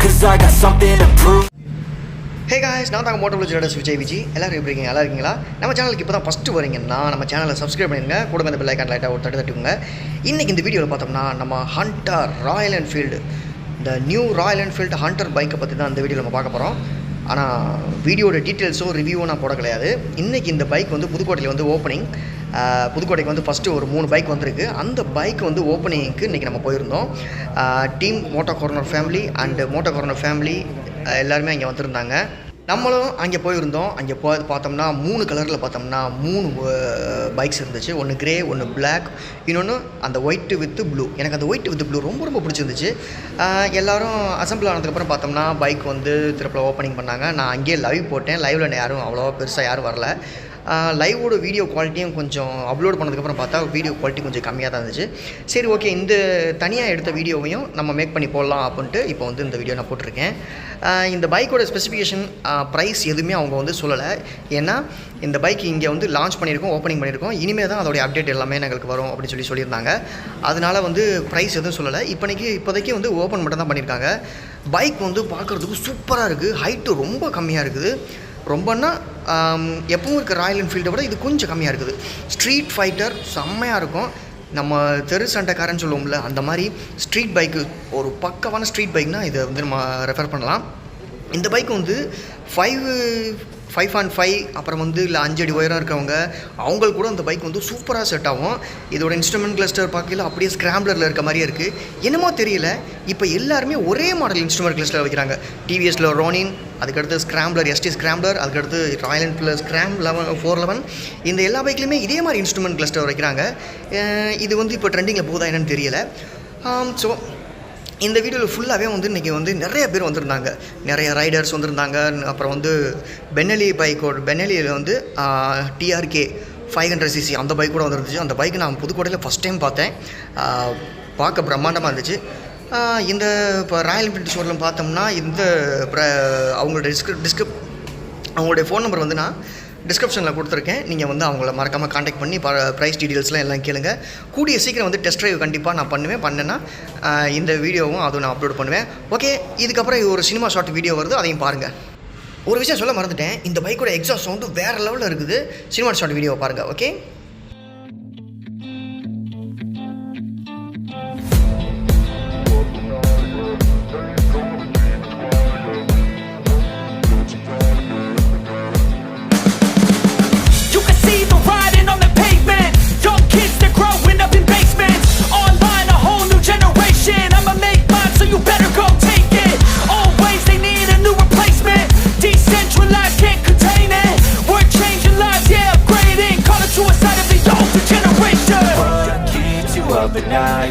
cause I got something to prove. Hey guys, நான் தாங்க Moto Vijay எல்லாரும் எப்படி இருக்கீங்க? நல்லா இருக்கீங்களா? நம்ம சேனலுக்கு இப்போ தான் ஃபஸ்ட்டு வரீங்கன்னா நம்ம சேனலை சப்ஸ்கிரைப் பண்ணிடுங்க, கூட இந்த பெல் ஐக்கான் லைட்டாக ஒரு தட்டுங்க. இன்றைக்கி இந்த வீடியோவில் பார்த்தோம்னா நம்ம ஹண்டர் ராயல் என்ஃபீல்டு, இந்த நியூ ராயல் என்ஃபீல்டு ஹண்டர் பைக்கை பற்றி தான் இந்த வீடியோவில் நம்ம பார்க்க போகிறோம். ஆனால் வீடியோட டீட்டெயில்ஸோ ரிவ்யூவோ நான் போட கிடையாது. இன்றைக்கி இந்த பைக் வந்து புதுக்கோட்டையில் வந்து ஓப்பனிங். புதுக்கோட்டைக்கு வந்து ஃபஸ்ட்டு ஒரு 3 பைக் வந்திருக்கு. அந்த பைக் வந்து ஓப்பனிங்க்கு இன்றைக்கி நம்ம போயிருந்தோம். Team Moto Corner family and Moto Corner family எல்லாருமே அங்கே வந்திருந்தாங்க. நம்மளும் அங்கே போயிருந்தோம். அங்கே பார்த்தோம்னா 3 கலரில் பார்த்தோம்னா 3 பைக்ஸ் இருந்துச்சு. ஒன்று கிரே, ஒன்று பிளாக், இன்னொன்று அந்த ஒயிட்டு வித்து ப்ளூ. எனக்கு அந்த ஒயிட்டு வித்து ப்ளூ ரொம்ப ரொம்ப பிடிச்சிருந்துச்சு. எல்லோரும் அசம்பிள் ஆனதுக்கப்புறம் பார்த்தோம்னா பைக் வந்து திருப்பில் ஓப்பனிங் பண்ணாங்க. நான் அங்கேயே லைவ் போட்டேன். லைவில் யாரும் அவ்வளோவா பெருசாக யாரும் வரல. லைவோட வீடியோ குவாலிட்டியும் கொஞ்சம் அப்லோட் பண்ணதுக்கப்புறம் பார்த்தா வீடியோ குவாலிட்டி கொஞ்சம் கம்மியாக தான் இருந்துச்சு. சரி, ஓகே, இந்த தனியாக எடுத்த வீடியோவையும் நம்ம மேக் பண்ணி போடலாம் அப்படின்ட்டு இப்போ வந்து இந்த வீடியோ நான் போட்டிருக்கேன். இந்த பைக்கோட ஸ்பெசிஃபிகேஷன், ப்ரைஸ் எதுவுமே அவங்க வந்து சொல்லலை. ஏன்னா இந்த பைக் இங்கே வந்து லான்ச் பண்ணியிருக்கோம், ஓப்பனிங் பண்ணியிருக்கோம். இனிமேல் தான் அதோடைய அப்டேட் எல்லாமே எங்களுக்கு வரும் அப்படின்னு சொல்லியிருந்தாங்க. அதனால் வந்து ப்ரைஸ் எதுவும் சொல்லலை. இப்போதைக்கு வந்து ஓப்பன் மட்டும் தான் பண்ணியிருக்காங்க. பைக் வந்து பார்க்குறதுக்கு சூப்பராக இருக்குது. ஹைட்டு ரொம்ப கம்மியாக இருக்குது. ரொம்பன்னா எப்பவும் இருக்க ராயல் என்ஃபீல்டை விட இது கொஞ்சம் கம்மியாக இருக்குது. ஸ்ட்ரீட் ஃபைட்டர் செம்மையாக இருக்கும். நம்ம தெரு சண்டைக்காரன்னு சொல்லுவோம்ல, அந்த மாதிரி ஸ்ட்ரீட் பைக்கு, ஒரு பக்கவான ஸ்ட்ரீட் பைக்னால் இதை வந்து நம்ம ரெஃபர் பண்ணலாம். இந்த பைக் வந்து 5.5 அப்புறம் வந்து இல்லை 5 அடி உயரம் இருக்கவங்க அவங்களுக்கு கூட அந்த பைக் வந்து சூப்பராக செட் ஆகும். இதோட இன்ஸ்ட்ருமெண்ட் கிளஸ்டர் பார்க்கல அப்படியே ஸ்க்ராம்பிளரில் இருக்க மாதிரியே இருக்குது. என்னமோ தெரியல, இப்போ எல்லாருமே ஒரே மாடல் இன்ஸ்ட்ருமெண்ட் கிளஸ்டர் வைக்கிறாங்க. டிவிஎஸில் ரோனின், அதுக்கடுத்து ஸ்க்ராம்பிளர், எஸ்டி ஸ்க்ராம்பிளர், அதுக்கடுத்து ராயல் என்ஃபீல்டு ஸ்க்ராம் 411, இந்த எல்லா பைக்லையுமே இதே மாதிரி இன்ஸ்ட்ருமெண்ட் கிளஸ்டர் வைக்கிறாங்க. இது வந்து இப்போ ட்ரெண்டிங்கில் போகுதா என்னன்னு தெரியல. ஸோ இந்த வீடியோவில் ஃபுல்லாகவே வந்து இன்றைக்கி வந்து நிறைய பேர் வந்திருந்தாங்க. நிறைய ரைடர்ஸ் வந்திருந்தாங்க. அப்புறம் வந்து பென்னலியில் வந்து TRK 500cc அந்த பைக் கூட வந்துருந்துச்சு. அந்த பைக் நான் புதுக்கோட்டையில் ஃபஸ்ட் டைம் பார்த்தேன். பார்க்க பிரம்மாண்டமாக இருந்துச்சு. இந்த இப்போ ராயல் என்ஃபீல்டு ஷோரூம் பார்த்தோம்னா இந்த அவங்களோட அவங்களுடைய ஃபோன் நம்பர் வந்து நான் டிஸ்கிரிப்ஷனில் கொடுத்துருக்கேன். நீங்கள் வந்து அவங்கள மறக்காமல் காண்டாக்ட் பண்ணி ப்ரைஸ் டீட்டெயில்ஸ்லாம் எல்லாம் கேளுங்க. கூடிய சீக்கிரம் வந்து டெஸ்ட் ட்ரைவ் கண்டிப்பாக நான் பண்ணேன்னா இந்த வீடியோவும் அதுவும் நான் அப்லோட் பண்ணுவேன். ஓகே, இதுக்கப்புறம் ஒரு சினிமா ஷார்ட் வீடியோ வருது, அதையும் பாருங்கள். ஒரு விஷயம் சொல்ல மறந்துட்டேன், இந்த பைக்கோட எக்ஸாஸ்ட் சவுண்டு வேறு லெவலில் இருக்குது. சினிமா ஷார்ட் வீடியோவை பாருங்கள். Okay,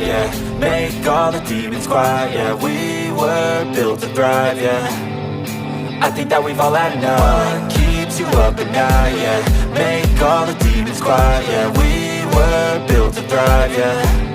yeah, make all the demons quiet, yeah, we were built to thrive, yeah, I think that we've all had enough. What keeps you up at night, yeah, make all the demons quiet, yeah, we were built to thrive, yeah.